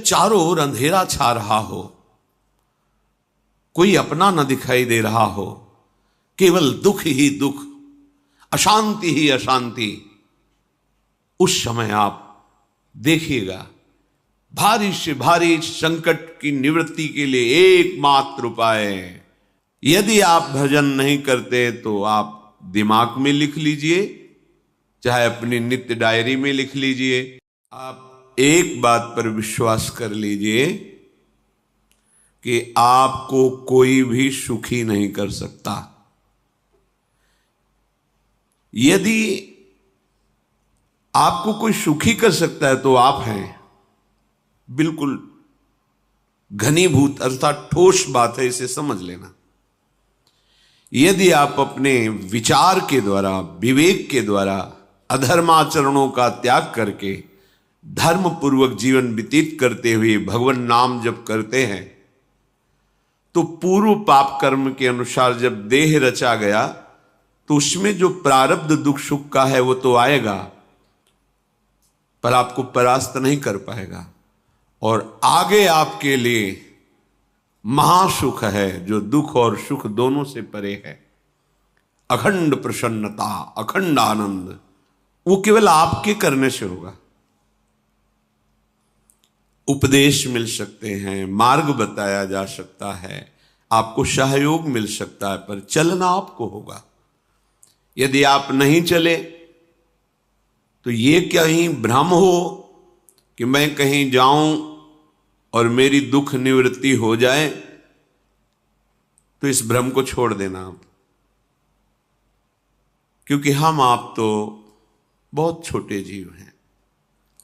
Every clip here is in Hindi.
जब चारों ओर अंधेरा छा रहा हो, कोई अपना न दिखाई दे रहा हो, केवल दुख ही दुख, अशांति ही अशांति, उस समय आप देखिएगा भारी से भारी संकट की निवृत्ति के लिए एकमात्र उपाय है। यदि आप भजन नहीं करते तो आप दिमाग में लिख लीजिए, चाहे अपनी नित्य डायरी में लिख लीजिए। आप एक बात पर विश्वास कर लीजिए कि आपको कोई भी सुखी नहीं कर सकता। यदि आपको कोई सुखी कर सकता है तो आप हैं। बिल्कुल घनीभूत अर्थात ठोस बात है, इसे समझ लेना। यदि आप अपने विचार के द्वारा, विवेक के द्वारा अधर्माचरणों का त्याग करके धर्म पूर्वक जीवन व्यतीत करते हुए भगवान नाम जप करते हैं, तो पूर्व पाप कर्म के अनुसार जब देह रचा गया तो उसमें जो प्रारब्ध दुख सुख का है वो तो आएगा, पर आपको परास्त नहीं कर पाएगा। और आगे आपके लिए महासुख है जो दुख और सुख दोनों से परे है। अखंड प्रसन्नता, अखंड आनंद, वो केवल आपके करने से होगा। उपदेश मिल सकते हैं, मार्ग बताया जा सकता है, आपको सहयोग मिल सकता है, पर चलना आपको होगा। यदि आप नहीं चले तो ये कहीं भ्रम हो कि मैं कहीं जाऊं और मेरी दुख निवृत्ति हो जाए, तो इस भ्रम को छोड़ देना आप। क्योंकि हम आप तो बहुत छोटे जीव हैं,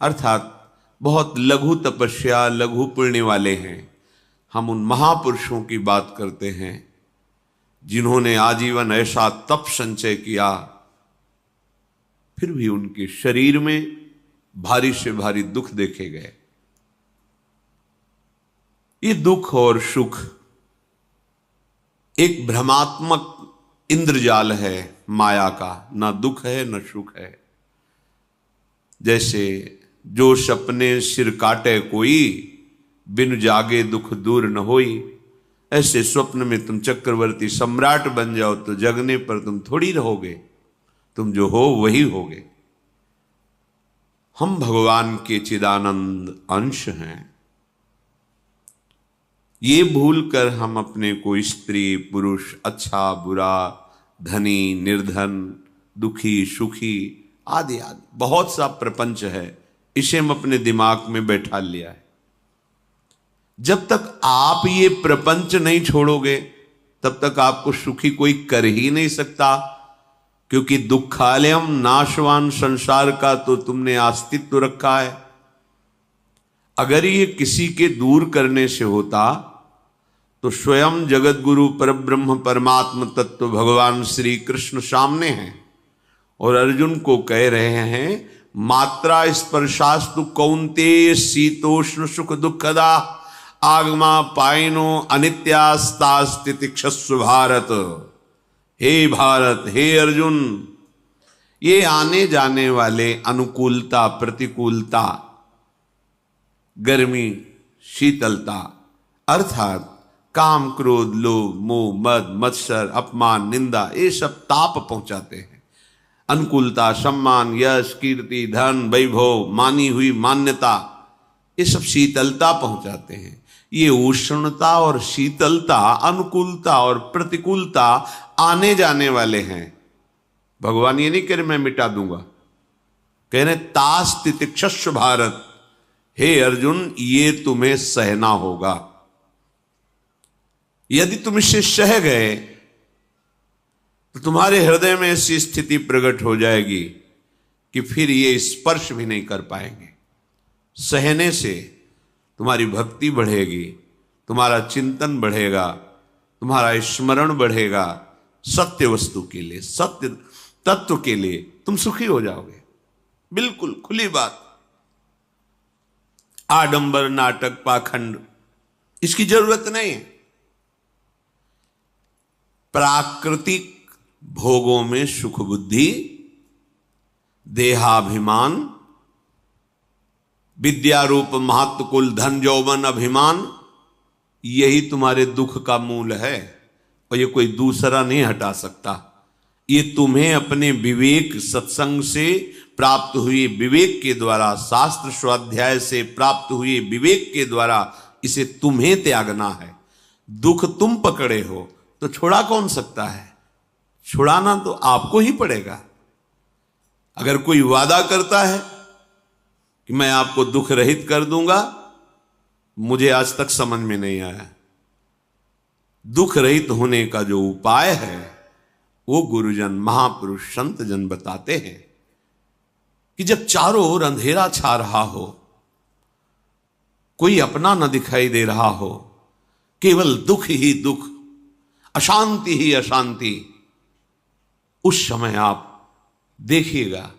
अर्थात बहुत लघु तपस्या, लघु पुण्य वाले हैं। हम उन महापुरुषों की बात करते हैं जिन्होंने आजीवन ऐसा तप संचय किया, फिर भी उनके शरीर में भारी से भारी दुख देखे गए। ये दुख और सुख एक भ्रमात्मक इंद्रजाल है माया का, ना दुख है न सुख है। जैसे जो सपने सिर काटे कोई, बिन जागे दुख दूर न होई। ऐसे स्वप्न में तुम चक्रवर्ती सम्राट बन जाओ तो जगने पर तुम थोड़ी रहोगे, तुम जो हो वही होगे। हम भगवान के चिदानंद अंश हैं। ये भूल कर हम अपने को स्त्री पुरुष, अच्छा बुरा, धनी निर्धन, दुखी सुखी आदि आदि बहुत सा प्रपंच है, इसे हम अपने दिमाग में बैठा लिया है। जब तक आप ये प्रपंच नहीं छोड़ोगे तब तक आपको सुखी कोई कर ही नहीं सकता, क्योंकि दुखालयम नाशवान संसार का तो तुमने अस्तित्व रखा है। अगर ये किसी के दूर करने से होता तो स्वयं जगत गुरु परब्रह्म परमात्म तत्व भगवान श्री कृष्ण सामने हैं और अर्जुन को कह रहे हैं, मात्रा स्पर्शास्तु कौन्तेय शीतोष्ण सुख दुखदा आगमा पायनो अनित्यास्तास्तितिक्षस्व भारत। हे भारत, हे अर्जुन, ये आने जाने वाले अनुकूलता प्रतिकूलता, गर्मी शीतलता, अर्थात काम क्रोध लोभ मोह मद मत्सर अपमान निंदा, ये सब ताप पहुंचाते हैं। अनुकूलता सम्मान यश कीर्ति धन वैभव, मानी हुई मान्यता, ये सब शीतलता पहुंचाते हैं। ये उष्णता और शीतलता, अनुकूलता और प्रतिकूलता आने जाने वाले हैं। भगवान ये नहीं कह रहे मैं मिटा दूंगा, कह रहे तास तितिक्षस्व भारत। हे अर्जुन, ये तुम्हें सहना होगा। यदि तुम इसे सह गए तो तुम्हारे हृदय में ऐसी स्थिति प्रकट हो जाएगी कि फिर ये स्पर्श भी नहीं कर पाएंगे। सहने से तुम्हारी भक्ति बढ़ेगी, तुम्हारा चिंतन बढ़ेगा, तुम्हारा स्मरण बढ़ेगा, सत्य वस्तु के लिए, सत्य तत्व के लिए तुम सुखी हो जाओगे। बिल्कुल खुली बात। आडंबर नाटक पाखंड इसकी जरूरत नहीं है। प्राकृतिक भोगों में सुख बुद्धि, देहाभिमान, विद्या रूप महत्व कुल धन यौवन अभिमान, यही तुम्हारे दुख का मूल है और ये कोई दूसरा नहीं हटा सकता। ये तुम्हें अपने विवेक सत्संग से प्राप्त हुए विवेक के द्वारा, शास्त्र स्वाध्याय से प्राप्त हुए विवेक के द्वारा इसे तुम्हें त्यागना है। दुख तुम पकड़े हो तो छुड़ा कौन सकता है? छुड़ाना तो आपको ही पड़ेगा। अगर कोई वादा करता है कि मैं आपको दुख रहित कर दूंगा, मुझे आज तक समझ में नहीं आया। दुख रहित होने का जो उपाय है वो गुरुजन, महापुरुष, संत जन बताते हैं कि जब चारों ओर अंधेरा छा रहा हो, कोई अपना न दिखाई दे रहा हो, केवल दुख ही दुख, अशांति ही अशांति, उस समय आप देखिएगा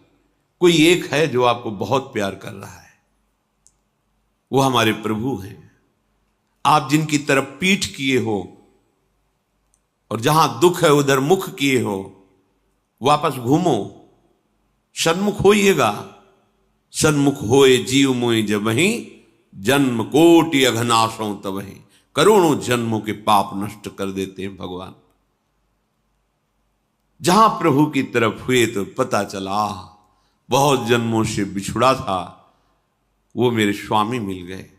कोई एक है जो आपको बहुत प्यार कर रहा है। वो हमारे प्रभु हैं। आप जिनकी तरफ पीठ किए हो और जहां दुख है उधर मुख किए हो, वापस घूमो, सन्मुख होइएगा। सन्मुख होए जीव मोय जब वहीं, जन्म कोटि अघनाशों तबहि। करोड़ों जन्मों के पाप नष्ट कर देते हैं भगवान। जहां प्रभु की तरफ हुए तो पता चला बहुत जन्मों से बिछुड़ा था, वो मेरे स्वामी मिल गए।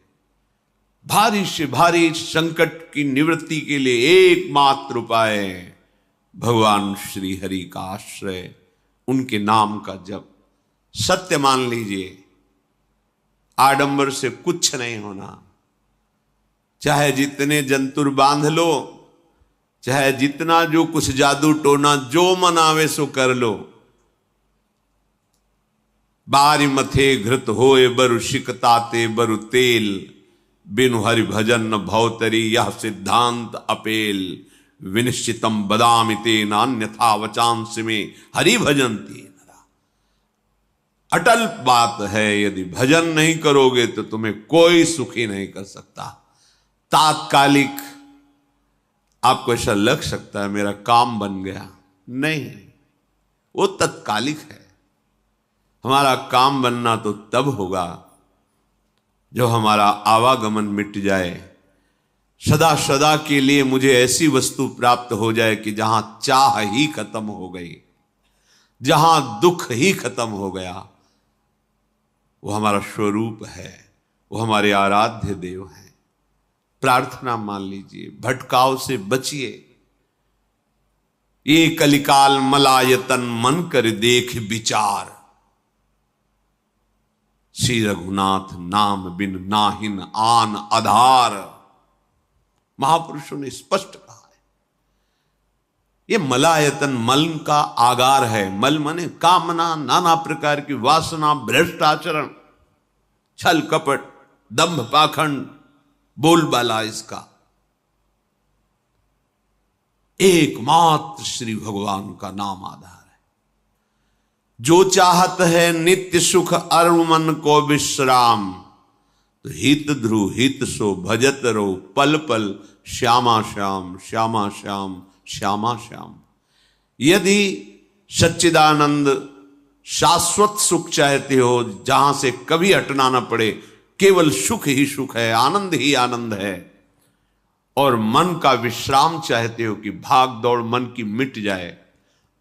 भारी से भारी संकट की निवृत्ति के लिए एकमात्र उपाय भगवान श्री हरि का आश्रय, उनके नाम का जप। सत्य मान लीजिए, आडंबर से कुछ नहीं होना। चाहे जितने जंतुर बांध लो, चाहे जितना जो कुछ जादू टोना जो मनावे सो कर लो, बारी मथे घृत होए बरु शिकताते बरु तेल, बिनु हरि भजन न भवतरी यह सिद्धांत अपेल। विनिश्चितम बदामिते नान्यथा वचांस में हरि भजंती। अटल बात है, यदि भजन नहीं करोगे तो तुम्हें कोई सुखी नहीं कर सकता। तात्कालिक आपको ऐसा लग सकता है मेरा काम बन गया, नहीं, वो तत्कालिक है। हमारा काम बनना तो तब होगा जो हमारा आवागमन मिट जाए, सदा सदा के लिए मुझे ऐसी वस्तु प्राप्त हो जाए कि जहां चाह ही खत्म हो गई, जहां दुख ही खत्म हो गया। वो हमारा स्वरूप है, वो हमारे आराध्य देव हैं। प्रार्थना मान लीजिए, भटकाव से बचिए। ये कलिकाल मलायतन मन कर देख विचार, श्री रघुनाथ नाम बिन नाहिन आन आधार। महापुरुषों ने स्पष्ट कहा है। ये मलायतन मल का आगार है। मल माने कामना, नाना प्रकार की वासना, भ्रष्ट आचरण, छल कपट, दंभ पाखंड, बोलबाला, इसका एकमात्र श्री भगवान का नाम आधार है। जो चाहत है नित्य सुख अरु मन को विश्राम, तो हित ध्रुव हित सो भजत रो पल पल श्यामा श्याम श्यामा श्याम श्यामा श्याम। यदि सच्चिदानंद शाश्वत सुख चाहते हो, जहां से कभी हटना ना पड़े, केवल सुख ही सुख है, आनंद ही आनंद है, और मन का विश्राम चाहते हो कि भाग दौड़ मन की मिट जाए,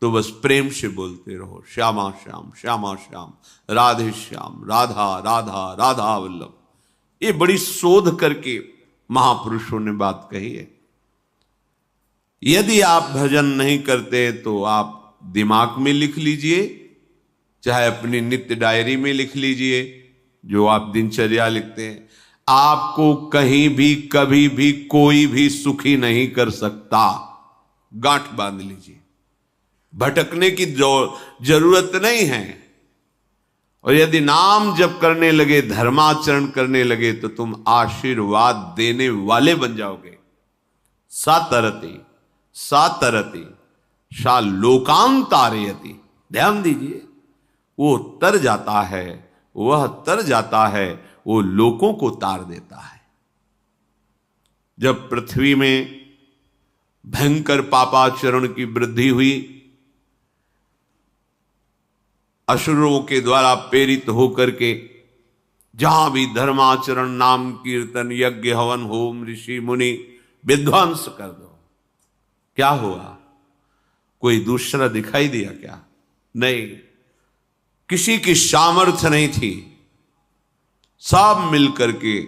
तो बस प्रेम से बोलते रहो श्यामा श्याम श्यामा श्याम, राधे श्याम, राधा राधा राधा वल्लभ। ये बड़ी शोध करके महापुरुषों ने बात कही है। यदि आप भजन नहीं करते तो आप दिमाग में लिख लीजिए, चाहे अपनी नित्य डायरी में लिख लीजिए, जो आप दिनचर्या लिखते हैं। आपको कहीं भी कभी भी कोई भी सुखी नहीं कर सकता। गांठ बांध लीजिए, भटकने की जरूरत नहीं है। और यदि नाम जप करने लगे, धर्माचरण करने लगे, तो तुम आशीर्वाद देने वाले बन जाओगे। सातरति सातरति सा लोकांतारयति। ध्यान दीजिए, वो तर जाता है, वह तर जाता है, वो लोकों को तार देता है। जब पृथ्वी में भयंकर पापाचरण की वृद्धि हुई, असुरों के द्वारा प्रेरित होकर के जहां भी धर्माचरण, नाम कीर्तन, यज्ञ, हवन, होम, ऋषि मुनि विध्वंस कर दो। क्या हुआ? कोई दूसरा दिखाई दिया क्या? नहीं, किसी की सामर्थ्य नहीं थी। सब मिलकर के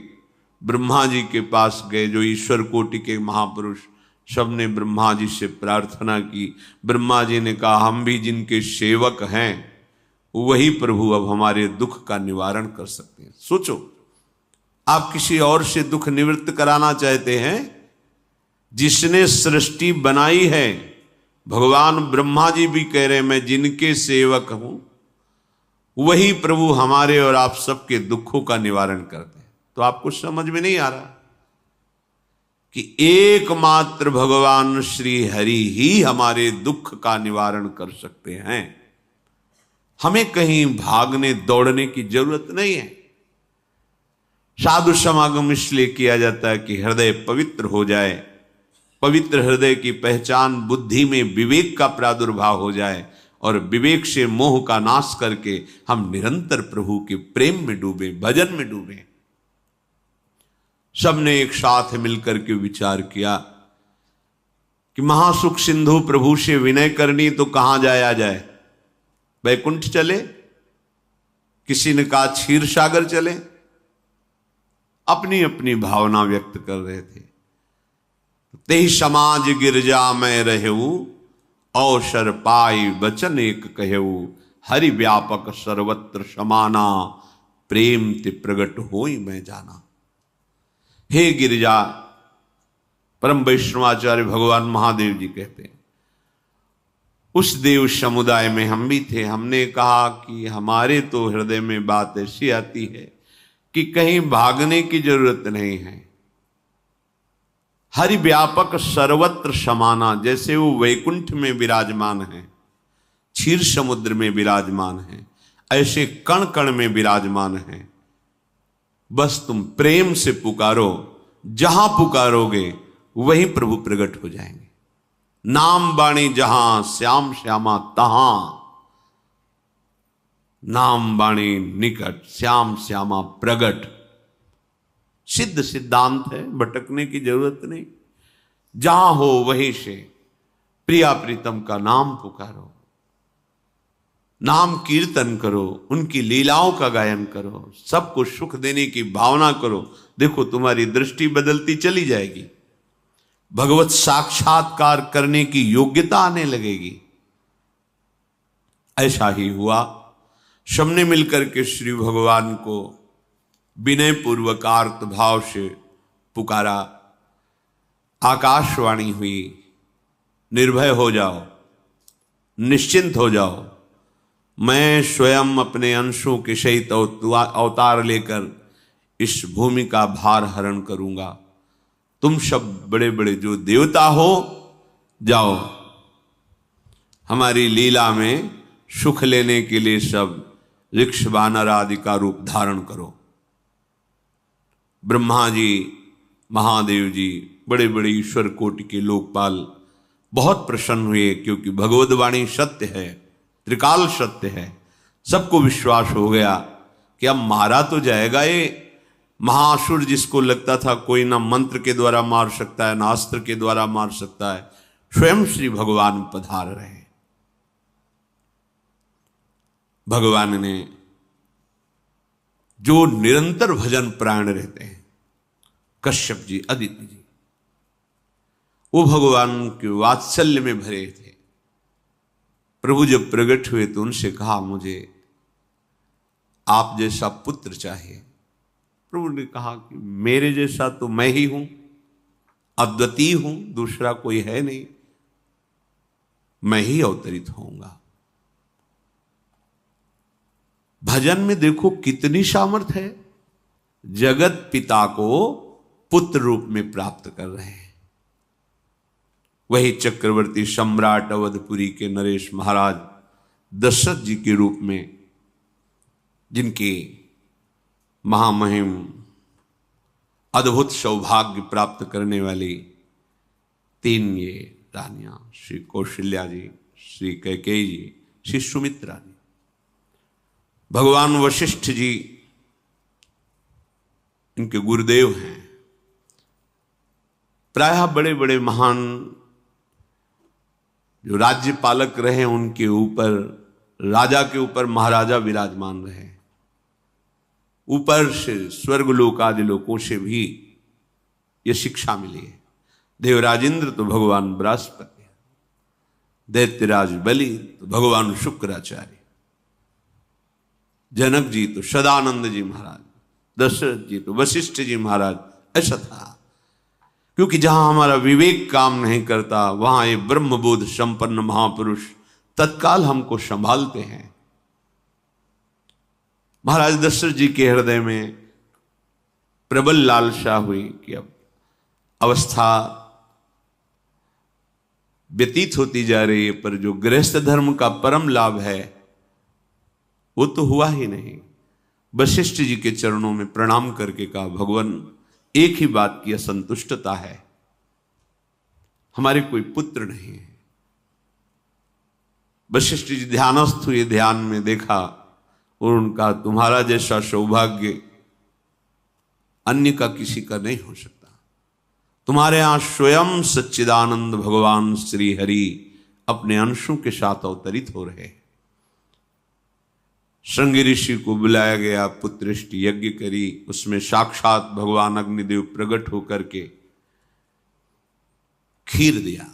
ब्रह्मा जी के पास गए, जो ईश्वर कोटि के महापुरुष, सबने ब्रह्मा जी से प्रार्थना की। ब्रह्मा जी ने कहा, हम भी जिनके सेवक हैं वही प्रभु अब हमारे दुख का निवारण कर सकते हैं। सोचो, आप किसी और से दुख निवृत्त कराना चाहते हैं? जिसने सृष्टि बनाई है, भगवान ब्रह्मा जी भी कह रहे हैं मैं जिनके सेवक हूं वही प्रभु हमारे और आप सबके दुखों का निवारण करते हैं। तो आपको समझ में नहीं आ रहा कि एकमात्र भगवान श्री हरि ही हमारे दुख का निवारण कर सकते हैं। हमें कहीं भागने दौड़ने की जरूरत नहीं है। साधु समागम इसलिए किया जाता है कि हृदय पवित्र हो जाए। पवित्र हृदय की पहचान बुद्धि में विवेक का प्रादुर्भाव हो जाए और विवेक से मोह का नाश करके हम निरंतर प्रभु के प्रेम में डूबे, भजन में डूबे। सबने एक साथ मिलकर के विचार किया कि महासुख सिंधु प्रभु से विनय करनी तो कहां जाया जाए? वैकुंठ चले, किसी ने कहा क्षीर सागर चले। अपनी अपनी भावना व्यक्त कर रहे थे। तेहि समाज गिरजा में रहू, अवसर पाई वचन एक कहू, हरि व्यापक सर्वत्र समाना, प्रेम ते प्रगट होई मैं जाना। हे गिरिजा, परम वैष्णवाचार्य भगवान महादेव जी कहते हैं, उस देव समुदाय में हम भी थे। हमने कहा कि हमारे तो हृदय में बात ऐसी आती है कि कहीं भागने की जरूरत नहीं है। हरि व्यापक सर्वत्र समाना, जैसे वो वैकुंठ में विराजमान है, क्षीर समुद्र में विराजमान है, ऐसे कण कण में विराजमान है। बस तुम प्रेम से पुकारो, जहां पुकारोगे वहीं प्रभु प्रकट हो जाएंगे। नाम बाणी जहां, श्याम श्यामा तहां। नाम बाणी निकट, श्याम श्यामा प्रगट। सिद्ध सिद्धांत है, भटकने की जरूरत नहीं। जहां हो वहीं से प्रिया प्रीतम का नाम पुकारो, नाम कीर्तन करो, उनकी लीलाओं का गायन करो, सबको सुख देने की भावना करो। देखो तुम्हारी दृष्टि बदलती चली जाएगी, भगवत साक्षात्कार करने की योग्यता आने लगेगी। ऐसा ही हुआ। सबने मिलकर के श्री भगवान को विनय पूर्वक आर्त भाव से पुकारा। आकाशवाणी हुई, निर्भय हो जाओ, निश्चिंत हो जाओ, मैं स्वयं अपने अंशों के सहित अवतार लेकर इस भूमि का भार हरण करूंगा। तुम सब बड़े बड़े जो देवता हो, जाओ हमारी लीला में सुख लेने के लिए सब ऋक्ष वानर आदि का रूप धारण करो। ब्रह्मा जी, महादेव जी, बड़े बड़े ईश्वर कोटि के लोकपाल बहुत प्रसन्न हुए, क्योंकि भगवद वाणी सत्य है, त्रिकाल सत्य है। सबको विश्वास हो गया कि अब मारा तो जाएगा ये महासुर, जिसको लगता था कोई ना मंत्र के द्वारा मार सकता है, ना अस्त्र के द्वारा मार सकता है। स्वयं श्री भगवान पधार रहे। भगवान ने जो निरंतर भजन प्राण रहते हैं, कश्यप जी, अदिति जी, वो भगवान के वात्सल्य में भरे थे। प्रभु जब प्रकट हुए तो उनसे कहा, मुझे आप जैसा पुत्र चाहिए। प्रभु ने कहा कि मेरे जैसा तो मैं ही हूं, अद्वितीय हूं, दूसरा कोई है नहीं, मैं ही अवतरित होऊंगा। भजन में देखो कितनी सामर्थ्य है। जगत पिता को पुत्र रूप में प्राप्त कर रहे हैं। वही चक्रवर्ती सम्राट अवधपुरी के नरेश महाराज दशरथ जी के रूप में, जिनकी महामहिम अद्भुत सौभाग्य प्राप्त करने वाली 3 ये रानियां, श्री कौशल्या जी, श्री कैकेयी जी, श्री सुमित्रा जी। भगवान वशिष्ठ जी इनके गुरुदेव हैं। प्रायः बड़े बड़े महान जो राज्य पालक रहे उनके ऊपर, राजा के ऊपर महाराजा विराजमान रहे। ऊपर से स्वर्गलोक आदि लोकों से भी यह शिक्षा मिली है। देवराजेंद्र तो भगवान बृहस्पति, दैत्यराज बलि तो भगवान शुक्राचार्य, जनक जी तो सदानंद जी महाराज, दशरथ जी तो वशिष्ठ जी महाराज। ऐसा था, क्योंकि जहां हमारा विवेक काम नहीं करता वहां ये ब्रह्मबोध संपन्न महापुरुष तत्काल हमको संभालते हैं। महाराज दशरथ जी के हृदय में प्रबल लालसा हुई कि अब अवस्था व्यतीत होती जा रही है, पर जो गृहस्थ धर्म का परम लाभ है वो तो हुआ ही नहीं। वशिष्ठ जी के चरणों में प्रणाम करके कहा, भगवान एक ही बात की असंतुष्टता है, हमारे कोई पुत्र नहीं है। वशिष्ठ जी ध्यानस्थ हुए, ध्यान में देखा और उनका, तुम्हारा जैसा सौभाग्य अन्य का किसी का नहीं हो सकता। तुम्हारे यहां स्वयं सच्चिदानंद भगवान श्री हरि अपने अंशों के साथ अवतरित हो रहे। श्रृंगी ऋषि को बुलाया गया, पुत्रेष्टि यज्ञ करी, उसमें साक्षात भगवान अग्निदेव प्रकट होकर के खीर दिया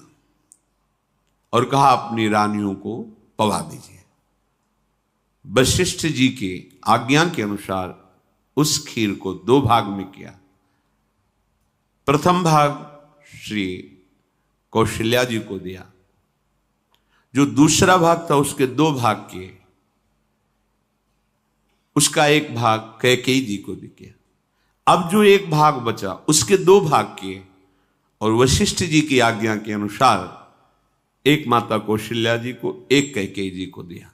और कहा अपनी रानियों को पवा दीजिए। वशिष्ठ जी के आज्ञा के अनुसार उस खीर को 2 भाग में किया। प्रथम भाग श्री कौशल्या जी को दिया, जो दूसरा भाग था उसके 2 भाग किए, उसका 1 भाग कैकेयी जी को दिया। अब जो 1 भाग बचा उसके 2 भाग किए और वशिष्ठ जी की आज्ञा के अनुसार एक माता कौशल्या जी को, एक कैकेयी जी को दिया।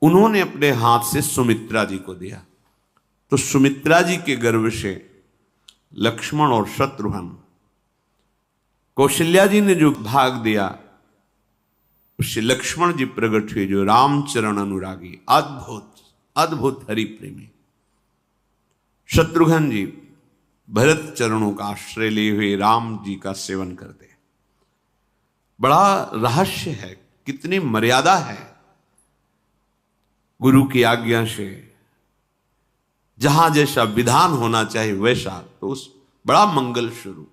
उन्होंने अपने हाथ से सुमित्रा जी को दिया, तो सुमित्रा जी के गर्भ से लक्ष्मण और शत्रुघ्न, कौशल्या जी ने जो भाग दिया उससे लक्ष्मण जी प्रकट हुए, जो रामचरण अनुरागी, अद्भुत अद्भुत हरि प्रेमी। शत्रुघ्न जी भरत चरणों का आश्रय लिए हुए राम जी का सेवन करते। बड़ा रहस्य है, कितनी मर्यादा है गुरु की आज्ञा से। जहां जैसा विधान होना चाहिए वैसा, तो उस बड़ा मंगल शुरू।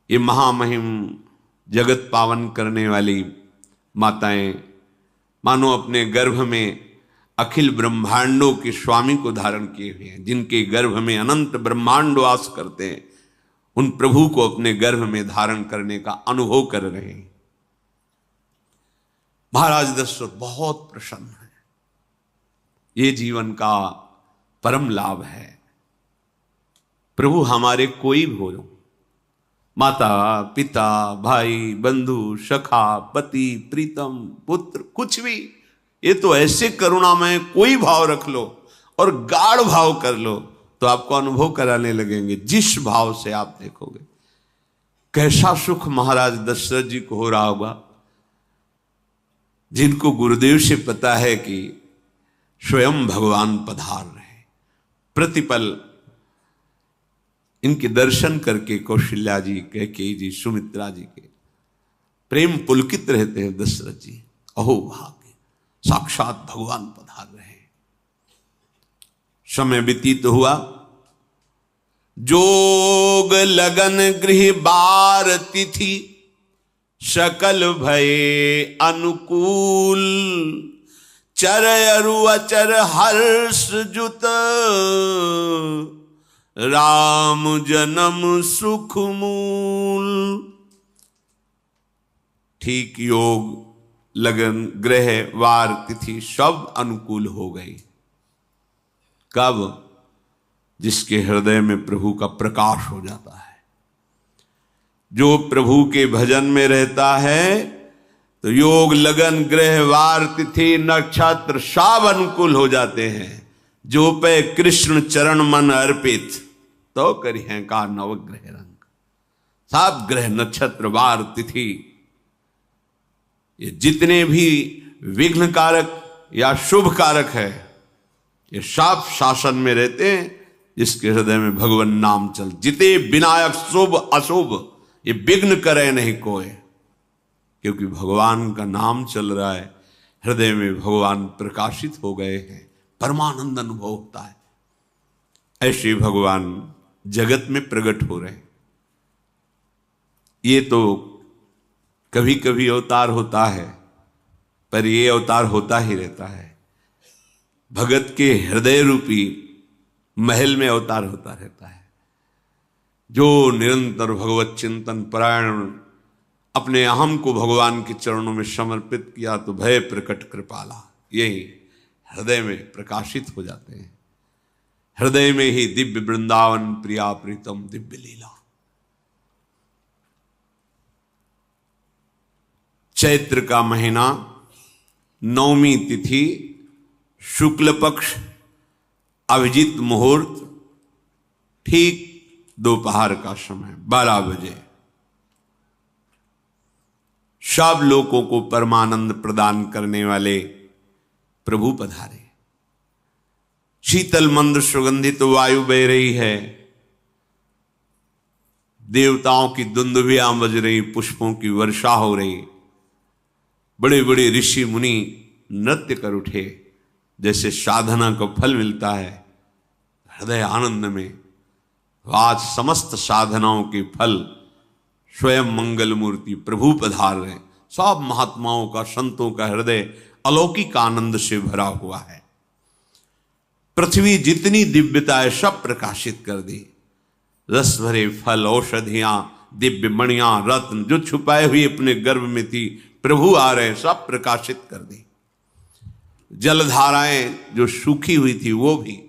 ये महामहिम जगत पावन करने वाली माताएं मानो अपने गर्भ में अखिल ब्रह्मांडों के स्वामी को धारण किए हुए हैं, जिनके गर्भ में अनंत ब्रह्मांड वास करते हैं, उन प्रभु को अपने गर्भ में धारण करने का अनुभव कर रहे हैं। महाराज दशरथ बहुत प्रसन्न है। ये जीवन का परम लाभ है। प्रभु हमारे कोई भी हो, माता पिता भाई बंधु सखा पति प्रीतम पुत्र, कुछ भी, ये तो ऐसे करुणामय कोई भाव रख लो और गाढ़ भाव कर लो तो आपको अनुभव कराने लगेंगे। जिस भाव से आप देखोगे कैसा सुख महाराज दशरथ जी को हो रहा होगा, जिनको गुरुदेव से पता है कि स्वयं भगवान पधार रहे। प्रतिपल इनके दर्शन करके कौशल्या जी, कैकेयी जी, सुमित्रा जी के प्रेम पुलकित रहते हैं। दशरथ जी, अहो भाग्य, साक्षात भगवान पधार रहे। समय व्यतीत हुआ, जोग लगन गृह बार तिथि, सकल भये अनुकूल, चर अरु अचर हर्ष जुत, राम जन्म सुख मूल। ठीक योग लगन ग्रह वार तिथि सब अनुकूल हो गई। कब? जिसके हृदय में प्रभु का प्रकाश हो जाता है। जो प्रभु के भजन में रहता है तो योग लगन ग्रह वार तिथि नक्षत्र सब अनुकूल हो जाते हैं। जो पे कृष्ण चरण मन अर्पित, तो करी हैं का नवग्रह रंग। सब ग्रह नक्षत्र वार तिथि, ये जितने भी विघ्न कारक या शुभ कारक है, ये सब शासन में रहते हैं जिसके हृदय में भगवान नाम चल। जिते विनायक शुभ अशुभ ये विघ्न करे नहीं कोई, क्योंकि भगवान का नाम चल रहा है, हृदय में भगवान प्रकाशित हो गए हैं, परमानंद अनुभव होता है। ऐसे भगवान जगत में प्रकट हो रहे हैं। ये तो कभी कभी अवतार होता है, पर ये अवतार होता ही रहता है। भगत के हृदय रूपी महल में अवतार होता रहता है। जो निरंतर भगवत चिंतन परायण अपने अहम को भगवान के चरणों में समर्पित किया तो भय प्रकट कृपाला, यही हृदय में प्रकाशित हो जाते हैं। हृदय में ही दिव्य वृंदावन प्रिया प्रीतम दिव्य लीला। चैत्र का महीना, नवमी तिथि, शुक्ल पक्ष, अभिजीत मुहूर्त, ठीक दोपहर का समय 12 बजे सब लोगों को परमानंद प्रदान करने वाले प्रभु पधारे। शीतल मंद सुगंधित वायु बह रही है, देवताओं की दुंदुभियां बज रही, पुष्पों की वर्षा हो रही, बड़े बड़े ऋषि मुनि नृत्य कर उठे। जैसे साधना को फल मिलता है हृदय आनंद में, आज समस्त साधनाओं के फल स्वयं मंगल मूर्ति प्रभु पधार रहे। सब महात्माओं का, संतों का हृदय अलौकिक आनंद से भरा हुआ है। पृथ्वी जितनी दिव्यता है सब प्रकाशित कर दी। रस भरे फल, औषधियां, दिव्य मणियां, रत्न जो छुपाए हुए अपने गर्भ में थी, प्रभु आ रहे, सब प्रकाशित कर दी। जलधाराएं जो सूखी हुई थी वो भी।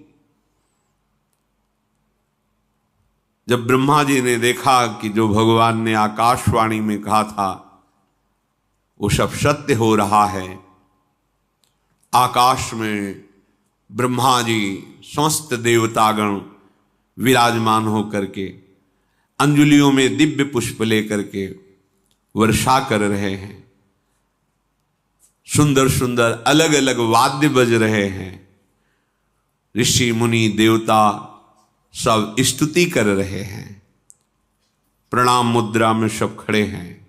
जब ब्रह्मा जी ने देखा कि जो भगवान ने आकाशवाणी में कहा था वो सब सत्य हो रहा है, आकाश में ब्रह्मा जी समस्त देवतागण विराजमान होकर के अंजलियों में दिव्य पुष्प लेकर के वर्षा कर रहे हैं। सुंदर सुंदर अलग अलग वाद्य बज रहे हैं। ऋषि मुनि देवता सब स्तुति कर रहे हैं। प्रणाम मुद्रा में सब खड़े हैं,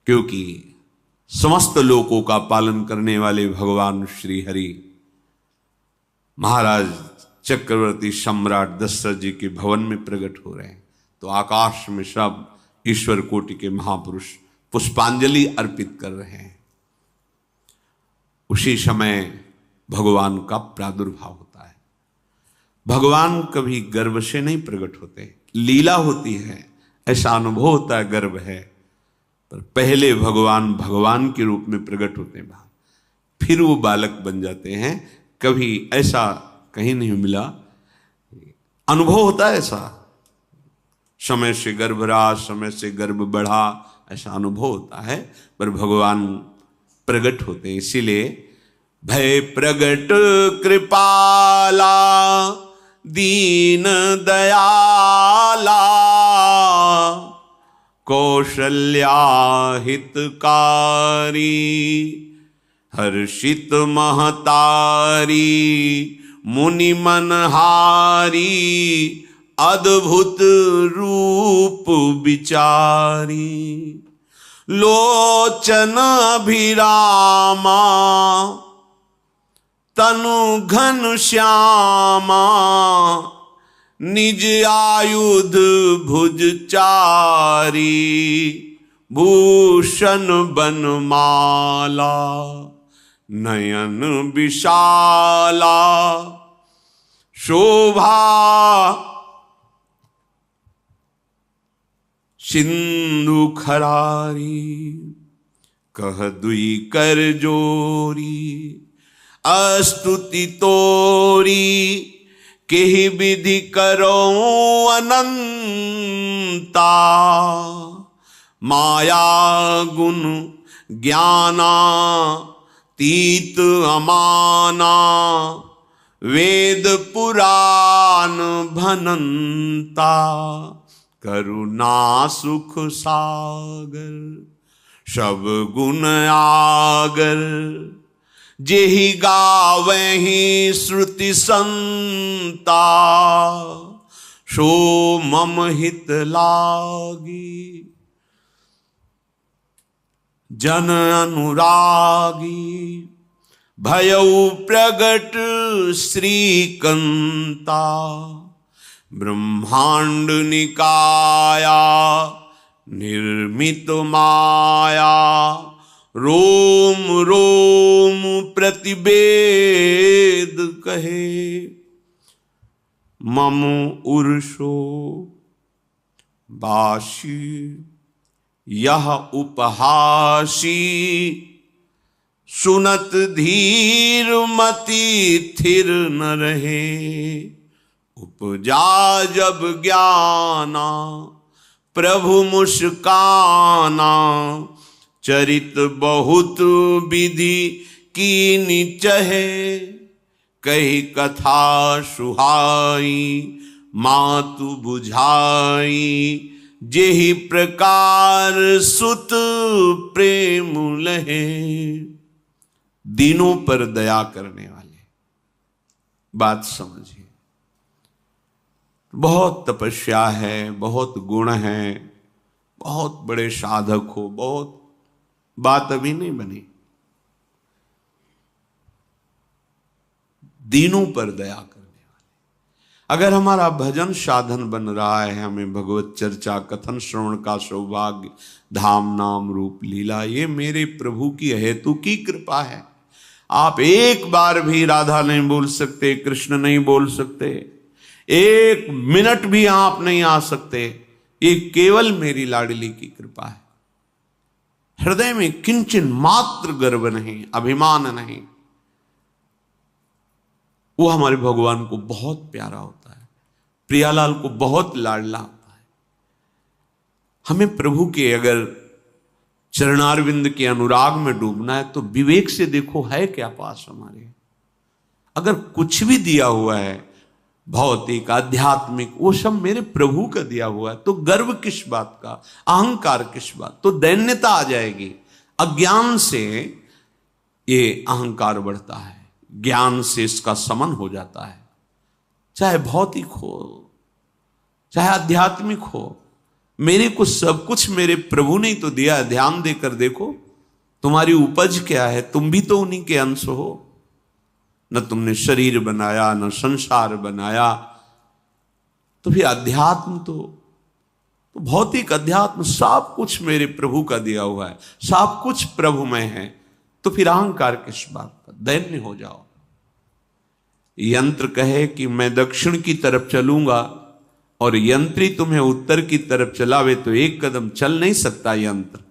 क्योंकि समस्त लोकों का पालन करने वाले भगवान श्री हरि महाराज चक्रवर्ती सम्राट दशरथ जी के भवन में प्रकट हो रहे हैं। तो आकाश में सब ईश्वर कोटि के महापुरुष पुष्पांजलि अर्पित कर रहे हैं। उसी समय भगवान का प्रादुर्भाव होता है। भगवान कभी गर्भ से नहीं प्रकट होते, लीला होती है, ऐसा अनुभव होता है गर्भ है, पर पहले भगवान भगवान के रूप में प्रकट होते हैं, फिर वो बालक बन जाते हैं। कभी ऐसा कहीं नहीं मिला, अनुभव होता है ऐसा, समय से गर्भ रहा, समय से गर्भ बढ़ा, ऐसा अनुभव होता है, पर भगवान प्रकट होते हैं। इसीलिए भय प्रगट कृपाला दीन दयाला कौशल्या हितकारी हर्षित महतारी मुनि मनहारी अद्भुत रूप विचारी लोचन अभिरामा तनु घन श्यामा निज आयुध भुज चारी भूषण बनमाला नयन विशाला शोभा सिंधु खरारी कह दुई कर जोरी अस्तुति तोरी केहि विधि करो अनंता माया गुण ज्ञाना तीत अमाना वेद पुराण भनंता करुणा सुख सागर सब गुण आगर जेहि गावहि श्रुति संता, सो मम हित लागी। जन अनुरागी भयउ प्रगट श्रीकंता, ब्रह्मांड निकाया निर्मित माया, रोम रोम प्रतिवेद कहे। मम उर्षो बाशी यह उपहासी, सुनत धीर मति थिर न रहे। उपजा जब ज्ञाना प्रभु मुस्काना, चरित बहुत विधि कीनि चहे। कही कथा सुहाई मातु बुझाई, जेहि प्रकार सुत प्रेम लहे। दीनों पर दया करने वाले, बात समझिए। बहुत तपस्या है, बहुत गुण है, बहुत बड़े साधक हो, बहुत बात अभी नहीं बनी। दीनों पर दया करने वाले। अगर हमारा भजन साधन बन रहा है, हमें भगवत चर्चा कथन श्रवण का सौभाग्य, धाम नाम रूप लीला, ये मेरे प्रभु की हेतु की कृपा है। आप एक बार भी राधा नहीं बोल सकते, कृष्ण नहीं बोल सकते, एक मिनट भी आप नहीं आ सकते, ये केवल मेरी लाडली की कृपा है। हृदय में किंचन मात्र गर्व नहीं, अभिमान नहीं। वो हमारे भगवान को बहुत प्यारा होता है, प्रियालाल को बहुत लाडला होता है। हमें प्रभु के अगर चरणारविंद के अनुराग में डूबना है तो विवेक से देखो है क्या पास हमारे। अगर कुछ भी दिया हुआ है भौतिक आध्यात्मिक, वो सब मेरे प्रभु का दिया हुआ है, तो गर्व किस बात का, अहंकार किस बात, तो दैन्यता आ जाएगी। अज्ञान से ये अहंकार बढ़ता है, ज्ञान से इसका समन हो जाता है। चाहे भौतिक हो चाहे आध्यात्मिक हो, मेरे को सब कुछ मेरे प्रभु ने तो दिया है। ध्यान देकर देखो तुम्हारी उपज क्या है, तुम भी तो उन्हीं के अंश हो। न तुमने शरीर बनाया, न संसार बनाया, तो फिर अध्यात्म तो भौतिक अध्यात्म सब कुछ मेरे प्रभु का दिया हुआ है, सब कुछ प्रभु में है, तो फिर अहंकार किस बात का, दैन्य हो जाओ। यंत्र कहे कि मैं दक्षिण की तरफ चलूंगा और यंत्री तुम्हें उत्तर की तरफ चलावे तो एक कदम चल नहीं सकता यंत्र,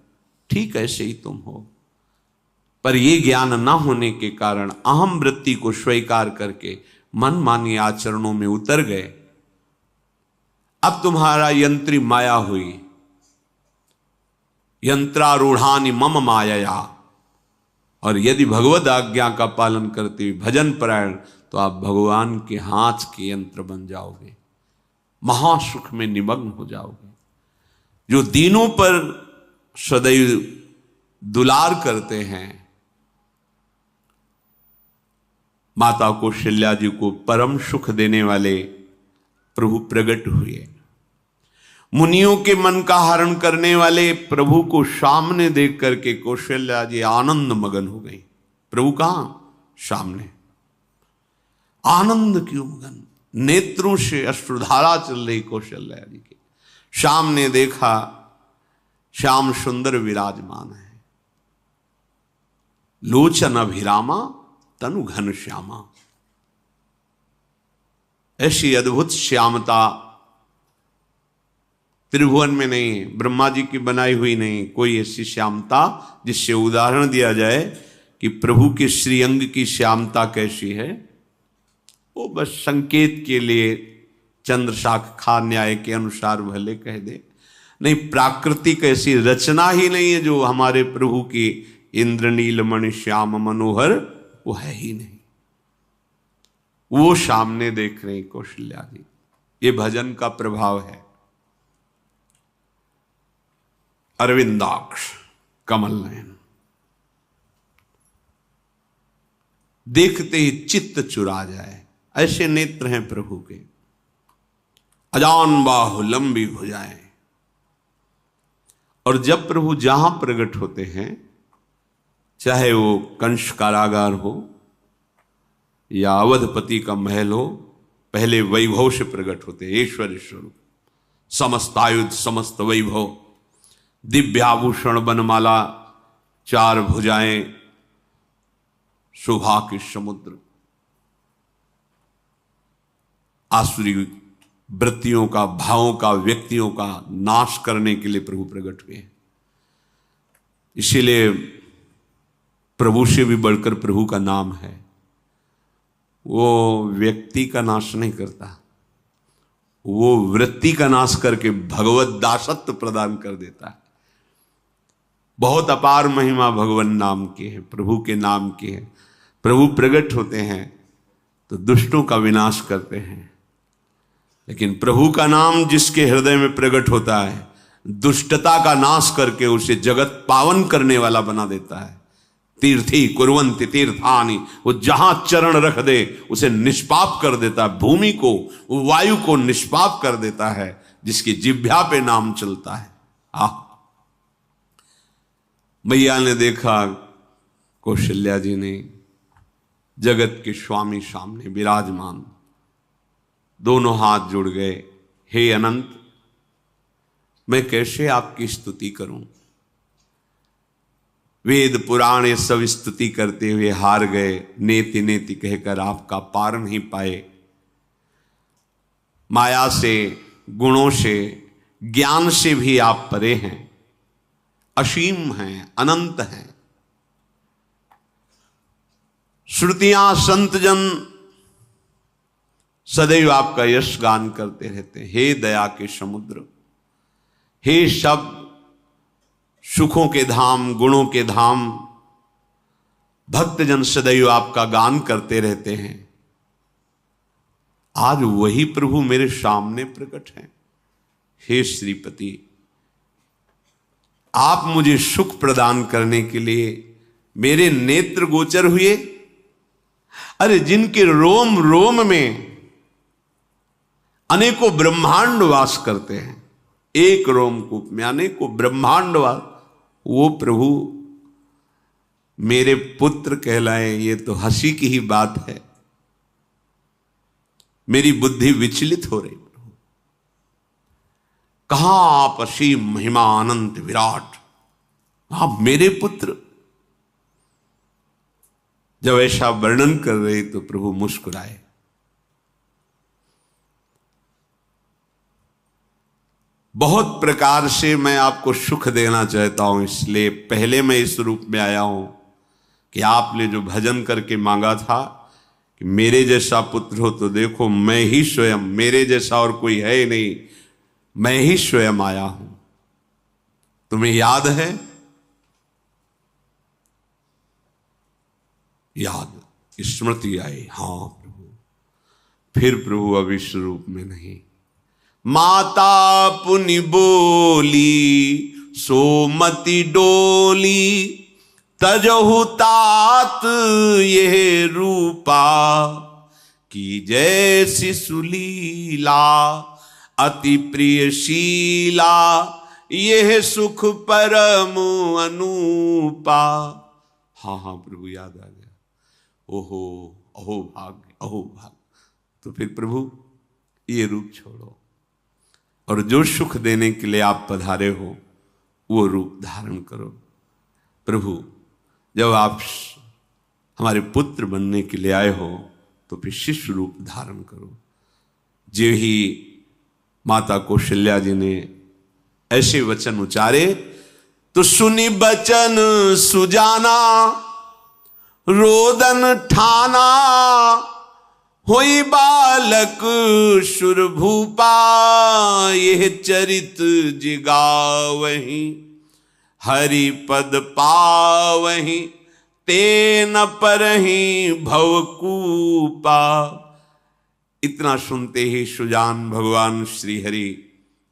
ठीक ऐसे ही तुम हो। पर यह ज्ञान ना होने के कारण अहम वृत्ति को स्वीकार करके मनमानी आचरणों में उतर गए। अब तुम्हारा यंत्री माया हुई, यंत्रारूढ़ानि मम माया। और यदि भगवद आज्ञा का पालन करते हुए भजन परायण, तो आप भगवान के हाथ के यंत्र बन जाओगे, महासुख में निमग्न हो जाओगे। जो दीनों पर सदैव दुलार करते हैं, माता कौशल्या जी को परम सुख देने वाले प्रभु प्रकट हुए। मुनियों के मन का हरण करने वाले प्रभु को सामने देख करके कौशल्या जी आनंद मगन हो गई। प्रभु कहां? सामने। आनंद क्यों मगन, नेत्रों से अश्रुधारा चल रही कौशल्या जी के। सामने देखा श्याम सुंदर विराजमान है, लोचन अभिरामा तनु घन श्यामा। ऐसी अद्भुत श्यामता त्रिभुवन में नहीं, ब्रह्मा जी की बनाई हुई नहीं कोई ऐसी श्यामता जिससे उदाहरण दिया जाए कि प्रभु के श्रीअंग की श्यामता कैसी है। वो बस संकेत के लिए चंद्र शाखा न्याय के अनुसार भले कह दे, नहीं प्राकृतिक ऐसी रचना ही नहीं है जो हमारे प्रभु की इंद्रनील मणि श्याम मनोहर, वो है ही नहीं। वो सामने देख रहे कौशल्या जी। ये भजन का प्रभाव है। अरविंदाक्ष कमल नयन, देखते ही चित्त चुरा जाए, ऐसे नेत्र हैं प्रभु के। अजान बाहु लंबी भुजाएं। और जब प्रभु जहां प्रकट होते हैं, चाहे वो कंस कारागार हो या अवधपति का महल हो, पहले वैभव से प्रकट होते हैं। ऐश्वर्य स्वरूप, समस्त आयुध, समस्त वैभव, दिव्याभूषण, बनमाला, 4 भुजाएं, शोभा के समुद्र, आसुरी वृत्तियों का, भावों का, व्यक्तियों का नाश करने के लिए प्रभु प्रकट हुए हैं। इसीलिए प्रभु से भी बढ़कर प्रभु का नाम है। वो व्यक्ति का नाश नहीं करता, वो वृत्ति का नाश करके भगवत दासत्व प्रदान कर देता है। बहुत अपार महिमा भगवान नाम की है, प्रभु के नाम की है। प्रभु प्रकट होते हैं तो दुष्टों का विनाश करते हैं, लेकिन प्रभु का नाम जिसके हृदय में प्रकट होता है, दुष्टता का नाश करके उसे जगत पावन करने वाला बना देता है। तीर्थी कुर्वन्ति तीर्थानि, वो जहां चरण रख दे उसे निष्पाप कर देता है। भूमि को, वायु को निष्पाप कर देता है, जिसकी जिह्वा पे नाम चलता है। मैया ने देखा, कौशल्या जी ने, जगत के स्वामी सामने विराजमान, दोनों हाथ जुड़ गए। हे अनंत, मैं कैसे आपकी स्तुति करूं? वेद पुराण ये सब स्तुति करते हुए हार गए। नेति नेति कहकर आपका पार नहीं पाए। माया से, गुणों से, ज्ञान से भी आप परे हैं, असीम हैं, अनंत हैं। श्रुतियां, संतजन सदैव आपका यश गान करते रहते हैं। हे दया के समुद्र, हे शब्द, सुखों के धाम, गुणों के धाम, भक्तजन सदैव आपका गान करते रहते हैं। आज वही प्रभु मेरे सामने प्रकट हैं। हे श्रीपति, आप मुझे सुख प्रदान करने के लिए मेरे नेत्र गोचर हुए। अरे जिनके रोम रोम में अनेकों ब्रह्मांड वास करते हैं, एक रोमकूप में अनेकों ब्रह्मांड वास, वो प्रभु मेरे पुत्र कहलाए, ये तो हंसी की ही बात है। मेरी बुद्धि विचलित हो रही। प्रभु कहां आप असीम महिमा अनंत विराट, आप मेरे पुत्र। जब ऐसा वर्णन कर रहे तो प्रभु मुस्कुराए। बहुत प्रकार से मैं आपको सुख देना चाहता हूं, इसलिए पहले मैं इस रूप में आया हूं कि आपने जो भजन करके मांगा था कि मेरे जैसा पुत्र हो, तो देखो मैं ही स्वयं, मेरे जैसा और कोई है ही नहीं, मैं ही स्वयं आया हूं। तुम्हें याद है? याद, स्मृति आई। हाँ प्रभु। फिर प्रभु अब इस रूप में नहीं। माता पुनि बोली सोमति डोली, तजहु तात ये रूपा, की जैसी सुलीला अति प्रियशीला, यह सुख परम अनूपा। हाँ हाँ प्रभु, याद आ गया। ओहो, अहो भाग्य, अहो भाग्य। तो फिर प्रभु ये रूप छोड़ो, और जो सुख देने के लिए आप पधारे हो वो रूप धारण करो। प्रभु जब आप हमारे पुत्र बनने के लिए आए हो तो फिर शिष्य रूप धारण करो। जो ही माता कौशल्या जी ने ऐसे वचन उचारे तो सुनी बचन सुजाना, रोदन ठाना, होई बालक सुरभूपा, यह चरित जिगावहीं, हरि पद पावहीं, तेन परहीं भवकूपा। इतना सुनते ही सुजान भगवान श्री हरि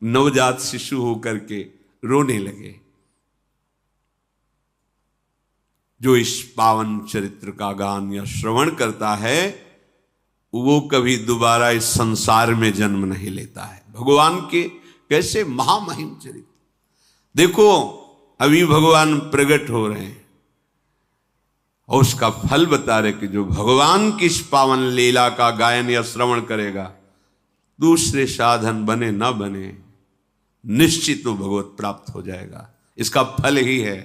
नवजात शिशु होकर के रोने लगे। जो इस पावन चरित्र का गान या श्रवण करता है वो कभी दोबारा इस संसार में जन्म नहीं लेता है। भगवान के कैसे महामहिम चरित्र देखो, अभी भगवान प्रकट हो रहे हैं और उसका फल बता रहे कि जो भगवान की इस पावन लीला का गायन या श्रवण करेगा, दूसरे साधन बने ना बने, निश्चित वो भगवत प्राप्त हो जाएगा। इसका फल ही है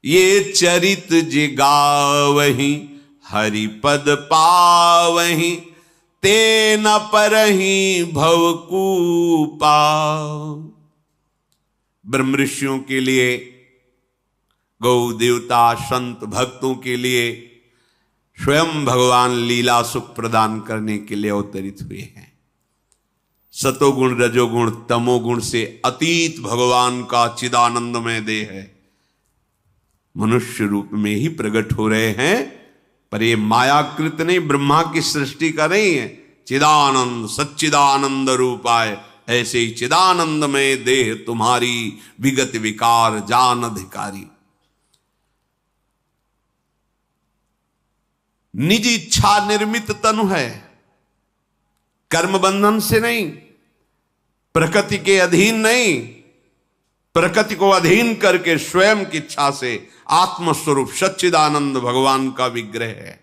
ये चरित जे गावहि हरिपद पावहि ते न परहि भवकूपा। ब्रह्म ऋषियों के लिए, गौ देवता संत भक्तों के लिए स्वयं भगवान लीला सुख प्रदान करने के लिए अवतरित हुए हैं। सतोगुण रजोगुण तमोगुण से अतीत भगवान का चिदानंदमय देह है, मनुष्य रूप में ही प्रकट हो रहे हैं। पर ये मायाकृत नहीं, ब्रह्मा की सृष्टि का नहीं है। चिदानंद सच्चिदानंद रूपाय, ऐसे ही चिदानंदमय देह तुम्हारी विगत विकार जान अधिकारी। निज इच्छा निर्मित तनु है, कर्म बंधन से नहीं, प्रकृति के अधीन नहीं, प्रकृति को अधीन करके स्वयं की इच्छा से आत्मस्वरूप सच्चिदानंद भगवान का विग्रह है।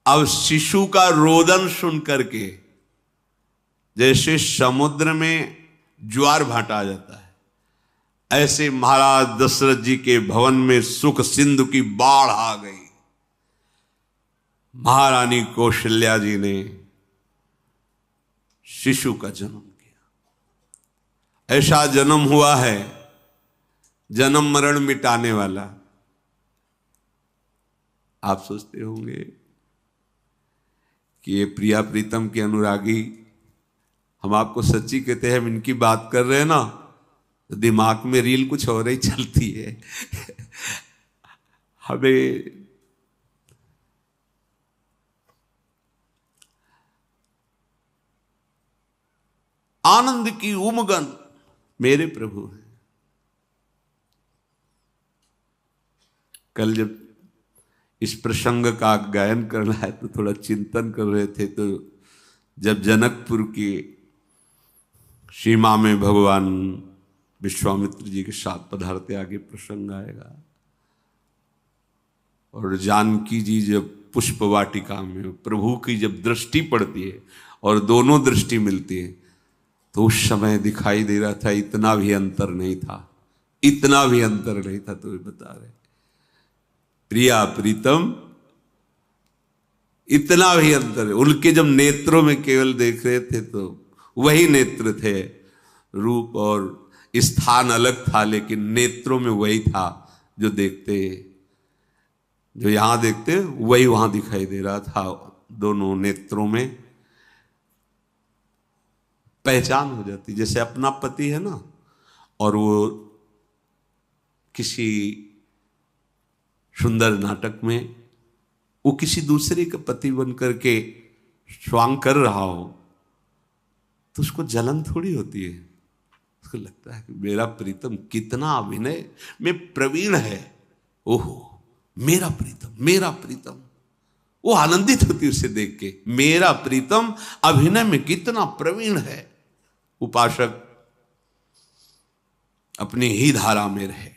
अब शिशु का रोदन सुन करके जैसे समुद्र में ज्वार भाटा आ जाता है, ऐसे महाराज दशरथ जी के भवन में सुख सिंधु की बाढ़ आ गई। महारानी कौशल्या जी ने शिशु का जन्म किया। ऐसा जन्म हुआ है जन्म मरण मिटाने वाला। आप सोचते होंगे कि ये प्रिया प्रीतम के अनुरागी, हम आपको सच्ची कहते हैं, हम इनकी बात कर रहे हैं ना तो दिमाग में रील कुछ और ही चलती है। हमें आनंद की उमगन मेरे प्रभु हैं। कल जब इस प्रसंग का गायन करना है तो थोड़ा चिंतन कर रहे थे, तो जब जनकपुर की सीमा में भगवान विश्वामित्र जी के साथ पधारते, आगे प्रसंग आएगा, और जानकी जी जब पुष्प वाटिका में प्रभु की जब दृष्टि पड़ती है और दोनों दृष्टि मिलती है, तो उस समय दिखाई दे रहा था इतना भी अंतर नहीं था, इतना भी अंतर नहीं था। तो वे बता रहे प्रिया प्रीतम इतना भी अंतर है। उनके जब नेत्रों में केवल देख रहे थे तो वही नेत्र थे, रूप और स्थान अलग था, लेकिन नेत्रों में वही था जो देखते, जो यहां देखते वही वहां दिखाई दे रहा था। दोनों नेत्रों में पहचान हो जाती, जैसे अपना पति है ना और वो किसी सुंदर नाटक में वो किसी दूसरे का पति बन करके स्वांग कर रहा हो तो उसको जलन थोड़ी होती है, उसको लगता है कि मेरा प्रीतम कितना अभिनय में प्रवीण है, ओहो मेरा प्रीतम, मेरा प्रीतम। वो आनंदित होती उसे देख के, मेरा प्रीतम अभिनय में कितना प्रवीण है। उपासक अपनी ही धारा में रहे।